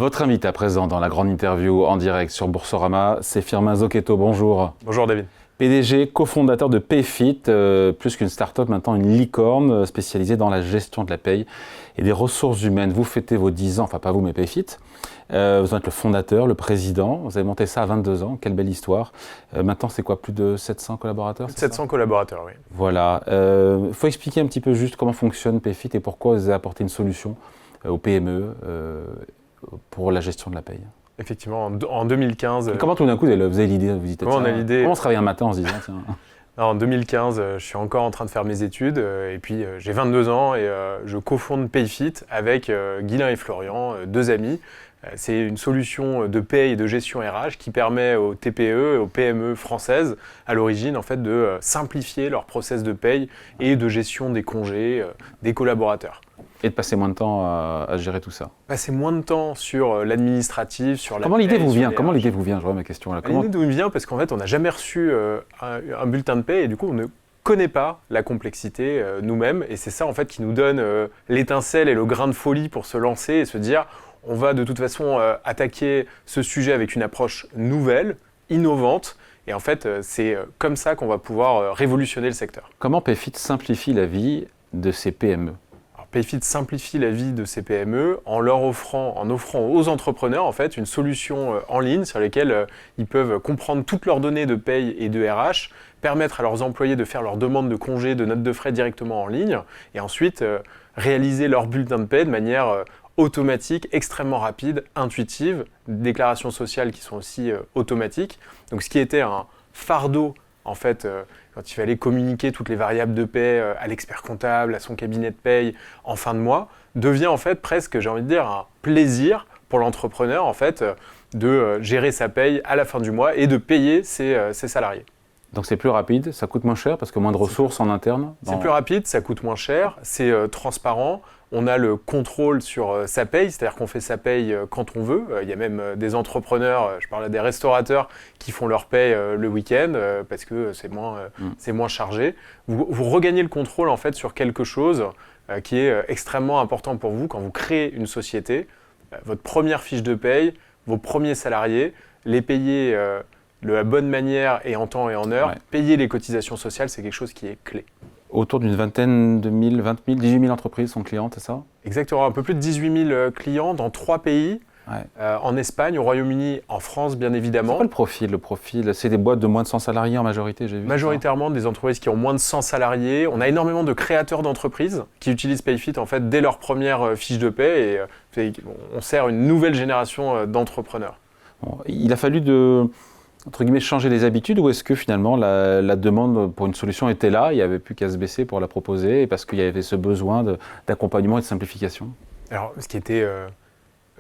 Votre invité à présent dans la grande interview en direct sur Boursorama, c'est Firmin Zocchetto. Bonjour. Bonjour David. PDG, cofondateur de Payfit, plus qu'une start-up, maintenant une licorne spécialisée dans la gestion de la paye et des ressources humaines. Vous fêtez vos 10 ans, enfin pas vous mais Payfit. Vous êtes le fondateur, le président. Vous avez monté ça à 22 ans, quelle belle histoire. Maintenant c'est quoi, plus de 700 collaborateurs? Plus de 700 collaborateurs, oui. Voilà. Faut expliquer un petit peu juste comment fonctionne Payfit et pourquoi vous avez apporté une solution aux PME pour la gestion de la paye. Effectivement, en 2015... Comment tout d'un coup vous avez l'idée, vous dites, comment on a l'idée comment on se réveille un matin en se disant tiens. En 2015, je suis encore en train de faire mes études et puis j'ai 22 ans et je cofonde Payfit avec Guylain et Florian, deux amis. C'est une solution de paye et de gestion RH qui permet aux TPE et aux PME françaises à l'origine en fait, de simplifier leur process de paye et de gestion des congés des collaborateurs. Et de passer moins de temps à gérer tout ça. Passer moins de temps sur l'administratif, sur la Comment paye, l'idée vous vient sur Comment les RH. l'idée vous vient? Je vois ma question là. L'idée d'où il vient parce qu'en fait on n'a jamais reçu un bulletin de paie et du coup on ne connaît pas la complexité nous-mêmes et c'est ça en fait qui nous donne l'étincelle et le grain de folie pour se lancer et se dire on va de toute façon attaquer ce sujet avec une approche nouvelle, innovante et en fait c'est comme ça qu'on va pouvoir révolutionner le secteur. Comment Payfit simplifie la vie de ces PME? Payfit simplifie la vie de ces PME en offrant aux entrepreneurs en fait une solution en ligne sur laquelle ils peuvent comprendre toutes leurs données de paye et de RH, permettre à leurs employés de faire leurs demandes de congés, de notes de frais directement en ligne et ensuite réaliser leur bulletin de paie de manière automatique, extrêmement rapide, intuitive, déclarations sociales qui sont aussi automatiques. Donc ce qui était un fardeau en fait, quand il fallait communiquer toutes les variables de paie à l'expert comptable, à son cabinet de paye en fin de mois, devient en fait presque, j'ai envie de dire, un plaisir pour l'entrepreneur en fait, de gérer sa paye à la fin du mois et de payer ses salariés. Donc c'est plus rapide, ça coûte moins cher parce que moins de ressources en interne. C'est plus rapide, ça coûte moins cher, c'est transparent. On a le contrôle sur sa paye, c'est-à-dire qu'on fait sa paye quand on veut. Il y a même des entrepreneurs, je parle des restaurateurs, qui font leur paye le week-end parce que c'est moins chargé. Vous regagnez le contrôle en fait sur quelque chose qui est extrêmement important pour vous quand vous créez une société. Votre première fiche de paye, vos premiers salariés, les payer de la bonne manière et en temps et en heure. Ouais. Payer les cotisations sociales, c'est quelque chose qui est clé. Autour d'une vingtaine de mille, 20 000, 18 000 entreprises sont clientes, c'est ça? Exactement, un peu plus de 18 000 clients dans 3 pays, ouais. En Espagne, au Royaume-Uni, en France bien évidemment. C'est quoi le profil, c'est des boîtes de moins de 100 salariés en majorité, j'ai vu. Majoritairement des entreprises qui ont moins de 100 salariés. On a énormément de créateurs d'entreprises qui utilisent Payfit en fait, dès leur première fiche de paie et on sert une nouvelle génération d'entrepreneurs. Bon, il a fallu entre guillemets, changer les habitudes ou est-ce que finalement la demande pour une solution était là, il n'y avait plus qu'à se baisser pour la proposer et parce qu'il y avait ce besoin d'accompagnement et de simplification? Alors, ce qui était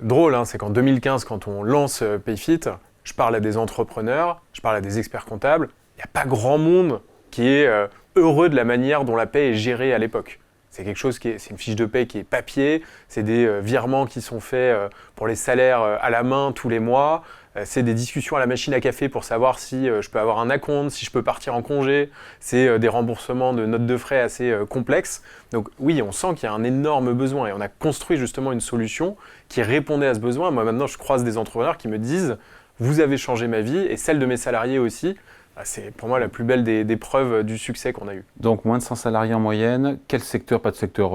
drôle, c'est qu'en 2015, quand on lance Payfit, je parle à des entrepreneurs, je parle à des experts comptables, il n'y a pas grand monde qui est heureux de la manière dont la paie est gérée à l'époque. C'est quelque chose c'est une fiche de paie qui est papier, c'est des virements qui sont faits pour les salaires à la main tous les mois, c'est des discussions à la machine à café pour savoir si je peux avoir un acompte, si je peux partir en congé, c'est des remboursements de notes de frais assez complexes. Donc oui, on sent qu'il y a un énorme besoin et on a construit justement une solution qui répondait à ce besoin. Moi maintenant, je croise des entrepreneurs qui me disent « vous avez changé ma vie » et celle de mes salariés aussi. C'est pour moi la plus belle des preuves du succès qu'on a eu. Donc moins de 100 salariés en moyenne, quel secteur, pas de secteur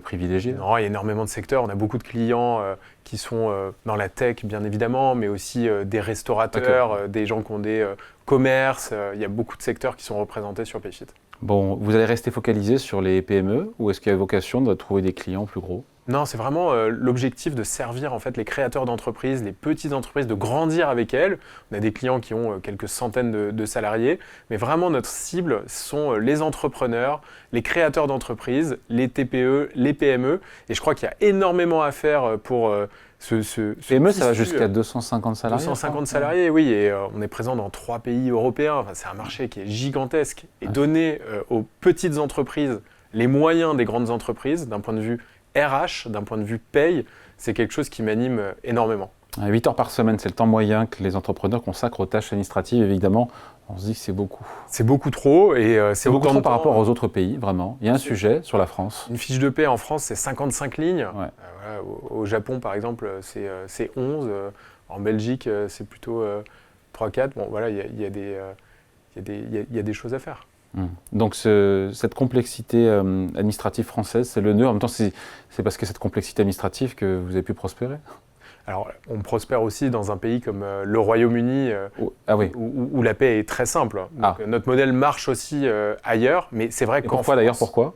privilégié? Non, il y a énormément de secteurs, on a beaucoup de clients qui sont dans la tech bien évidemment, mais aussi des restaurateurs, des gens qui ont des commerces, il y a beaucoup de secteurs qui sont représentés sur Payfit. Bon, vous allez rester focalisé sur les PME ou est-ce qu'il y a vocation de trouver des clients plus gros? Non, c'est vraiment l'objectif de servir en fait les créateurs d'entreprises, les petites entreprises, de grandir avec elles. On a des clients qui ont quelques centaines de salariés, mais vraiment notre cible sont les entrepreneurs, les créateurs d'entreprises, les TPE, les PME. Et je crois qu'il y a énormément à faire pour ce PME, ça va jusqu'à 250 salariés. 250 salariés, oui, et on est présent dans 3 pays européens. Enfin, c'est un marché qui est gigantesque. Et donner aux petites entreprises les moyens des grandes entreprises, d'un point de vue RH, d'un point de vue paye, c'est quelque chose qui m'anime énormément. 8 heures par semaine, c'est le temps moyen que les entrepreneurs consacrent aux tâches administratives, évidemment. On se dit que c'est beaucoup. C'est beaucoup trop et C'est beaucoup trop par rapport aux autres pays, vraiment. Il y a un sujet sur la France. Une fiche de paie en France, c'est 55 lignes. Ouais. Voilà, au Japon, par exemple, c'est 11. En Belgique, c'est plutôt 3-4. Bon, voilà, il y a des choses à faire. Donc cette complexité administrative française, c'est le nœud. En même temps, c'est parce que cette complexité administrative que vous avez pu prospérer. Alors, on prospère aussi dans un pays comme le Royaume-Uni, Oui. où la paix est très simple. Donc, notre modèle marche aussi ailleurs, mais c'est vrai qu'en Pourquoi d'ailleurs, pourquoi ?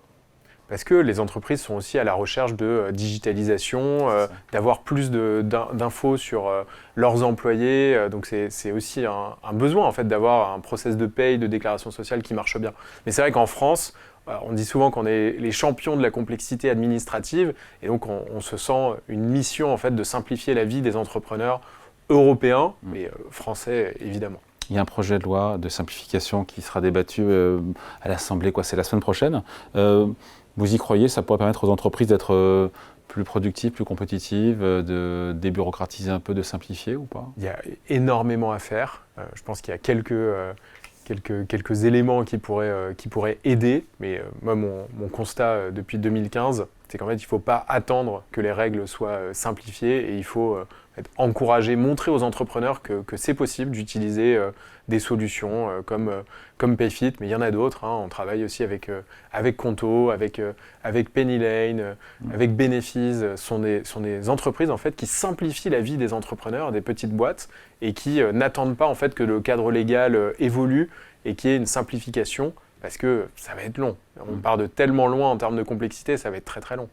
Parce que les entreprises sont aussi à la recherche de digitalisation, d'avoir plus d'infos sur leurs employés. Donc c'est aussi un besoin en fait d'avoir un process de paye, de déclaration sociale qui marche bien. Mais c'est vrai qu'en France, on dit souvent qu'on est les champions de la complexité administrative, et donc on se sent une mission en fait de simplifier la vie des entrepreneurs européens, mais français évidemment. Il y a un projet de loi de simplification qui sera débattu à l'Assemblée, c'est la semaine prochaine. Vous y croyez, ça pourrait permettre aux entreprises d'être plus productives, plus compétitives, de débureaucratiser un peu, de simplifier ou pas ? Il y a énormément à faire. Je pense qu'il y a quelques éléments qui pourraient aider, mais moi, mon constat depuis 2015, c'est qu'en fait, il ne faut pas attendre que les règles soient simplifiées et il faut encourager, montrer aux entrepreneurs que c'est possible d'utiliser des solutions comme Payfit, mais il y en a d'autres. On travaille aussi avec Conto, avec Pennylane, avec Benefis. Sont des entreprises en fait, qui simplifient la vie des entrepreneurs, des petites boîtes, et qui n'attendent pas en fait, que le cadre légal évolue et qu'il y ait une simplification, parce que ça va être long. On part de tellement loin en termes de complexité, ça va être très très long.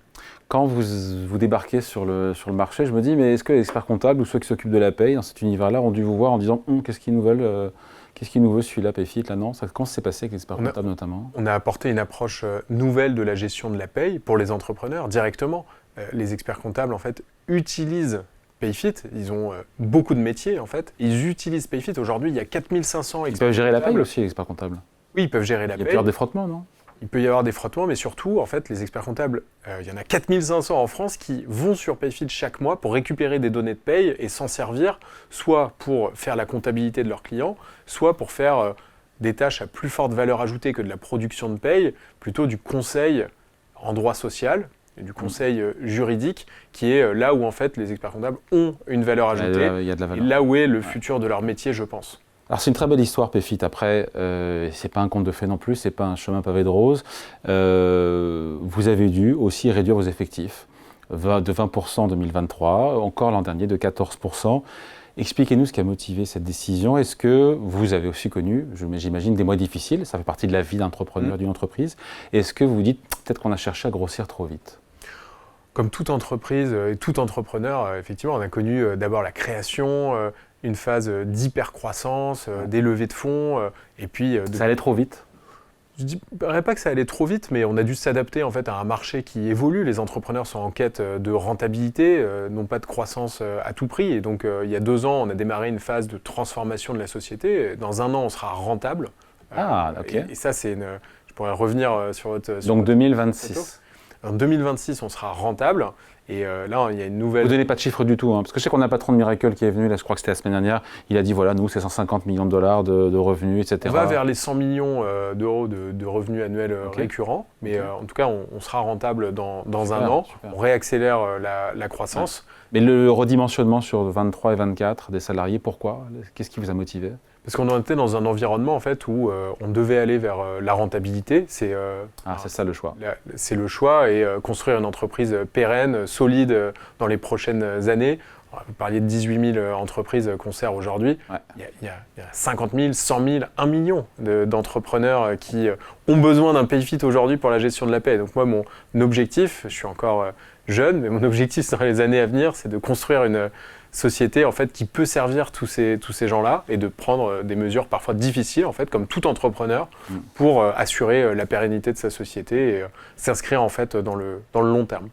Quand vous débarquez sur le marché, je me dis, mais est-ce que les experts comptables ou ceux qui s'occupent de la paye dans cet univers-là ont dû vous voir en disant qu'est-ce qu'ils nous veulent celui-là, Payfit, là non ? Comment ça s'est passé avec les experts comptables notamment ? On a apporté une approche nouvelle de la gestion de la paye pour les entrepreneurs directement. Les experts comptables en fait utilisent Payfit, ils ont beaucoup de métiers en fait, ils utilisent Payfit. Aujourd'hui, il y a 4500 experts comptables. Ils peuvent gérer la paye aussi, les experts comptables ? Oui, ils peuvent gérer la paye. Il y a plusieurs des frottements, non ? Il peut y avoir des frottements, mais surtout, en fait, les experts comptables, il y en a 4500 en France qui vont sur Payfit chaque mois pour récupérer des données de paye et s'en servir, soit pour faire la comptabilité de leurs clients, soit pour faire des tâches à plus forte valeur ajoutée que de la production de paye, plutôt du conseil en droit social, et du conseil juridique, qui est là où en fait les experts comptables ont une valeur ajoutée, il y a de la valeur. Et là où est le futur de leur métier, je pense. Alors c'est une très belle histoire, Payfit. Après, c'est pas un conte de fées non plus, c'est pas un chemin pavé de roses. Vous avez dû aussi réduire vos effectifs de 20% en 2023, encore l'an dernier de 14%. Expliquez-nous ce qui a motivé cette décision. Est-ce que vous avez aussi connu, j'imagine, des mois difficiles, ça fait partie de la vie d'entrepreneur d'une entreprise. Est-ce que vous vous dites peut-être qu'on a cherché à grossir trop vite ? Comme toute entreprise et tout entrepreneur, effectivement, on a connu d'abord la création, une phase d'hypercroissance, des levées de fonds, et puis... Ça allait trop vite ? Je ne dirais pas que ça allait trop vite, mais on a dû s'adapter en fait, à un marché qui évolue. Les entrepreneurs sont en quête de rentabilité, non pas de croissance à tout prix. Et donc, il y a 2 ans, on a démarré une phase de transformation de la société. Dans 1 an, on sera rentable. Ok. Et ça, c'est une... Je pourrais revenir sur votre... Donc 2026. En 2026, on sera rentable. Et là, il y a une nouvelle... Vous ne donnez pas de chiffres du tout, parce que je sais qu'on a un patron de Miracle qui est venu, là, je crois que c'était la semaine dernière, il a dit, voilà, nous, c'est 150 millions de dollars de revenus, etc. On va vers les 100 millions d'euros de revenus annuels récurrents, mais en tout cas, on sera rentable dans 1 an. Super. On réaccélère la croissance. Ouais. Mais le redimensionnement sur 23 et 24 des salariés, pourquoi ? Qu'est-ce qui vous a motivé ? Parce qu'on était dans un environnement en fait, où on devait aller vers la rentabilité. C'est ça le choix. C'est le choix, et construire une entreprise pérenne, solide dans les prochaines années. Vous parliez de 18 000 entreprises qu'on sert aujourd'hui. Ouais. Il y a 50 000, 100 000, 1 million d'entrepreneurs qui ont besoin d'un Payfit aujourd'hui pour la gestion de la paie. Donc moi, mon objectif, je suis encore jeune, mais mon objectif dans les années à venir, c'est de construire une société en fait, qui peut servir tous ces gens-là et de prendre des mesures parfois difficiles, en fait, comme tout entrepreneur, pour assurer la pérennité de sa société et s'inscrire en fait, dans le long terme.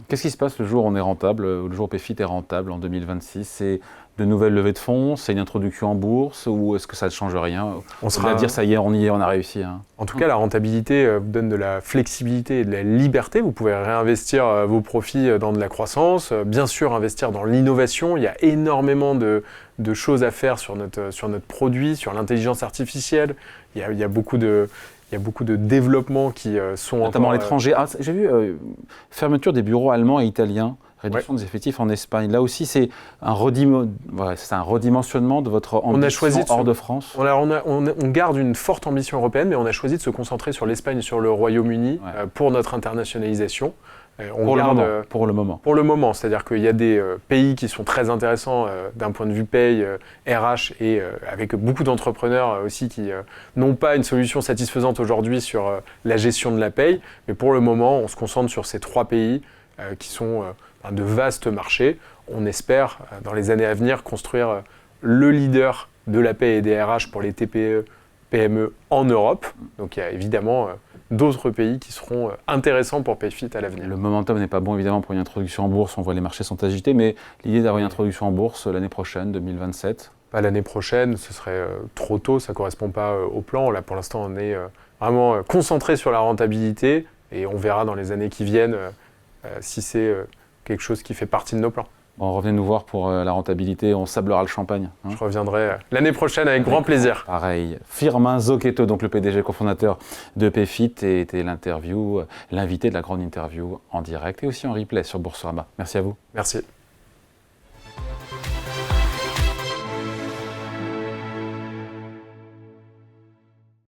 Qu'est-ce qui se passe le jour où on est rentable, le jour où PayFit est rentable en 2026? C'est de nouvelles levées de fonds, c'est une introduction en bourse, ou est-ce que ça ne change rien? On va dire ça y est, on y est, on a réussi. Hein. En tout cas, la rentabilité vous donne de la flexibilité et de la liberté. Vous pouvez réinvestir vos profits dans de la croissance, bien sûr investir dans l'innovation. Il y a énormément de choses à faire sur notre produit, sur l'intelligence artificielle. Il y a beaucoup de développements qui sont notamment à l'étranger. Ah, j'ai vu fermeture des bureaux allemands et italiens, réduction des effectifs en Espagne. Là aussi, c'est un redimensionnement de votre ambition hors de France. On garde une forte ambition européenne, mais on a choisi de se concentrer sur l'Espagne et sur le Royaume-Uni pour notre internationalisation. Pour le moment. Pour le moment, c'est-à-dire qu'il y a des pays qui sont très intéressants d'un point de vue paye, RH, et avec beaucoup d'entrepreneurs aussi qui n'ont pas une solution satisfaisante aujourd'hui sur la gestion de la paye. Mais pour le moment, on se concentre sur ces 3 pays qui sont de vastes marchés. On espère, dans les années à venir, construire le leader de la paye et des RH pour les TPE, PME en Europe. Donc il y a évidemment d'autres pays qui seront intéressants pour PayFit à l'avenir. Le momentum n'est pas bon évidemment pour une introduction en bourse, on voit les marchés sont agités, mais l'idée d'avoir une introduction en bourse l'année prochaine, 2027? Pas l'année prochaine, ce serait trop tôt, ça ne correspond pas au plan. Là pour l'instant on est vraiment concentré sur la rentabilité et on verra dans les années qui viennent si c'est quelque chose qui fait partie de nos plans. Bon, revenez nous voir pour la rentabilité, on sablera le champagne. Hein. Je reviendrai l'année prochaine avec grand plaisir. Pareil. Firmin Zocchetto, donc le PDG cofondateur de PayFit, était l'invité de la grande interview en direct et aussi en replay sur Boursorama. Merci à vous. Merci.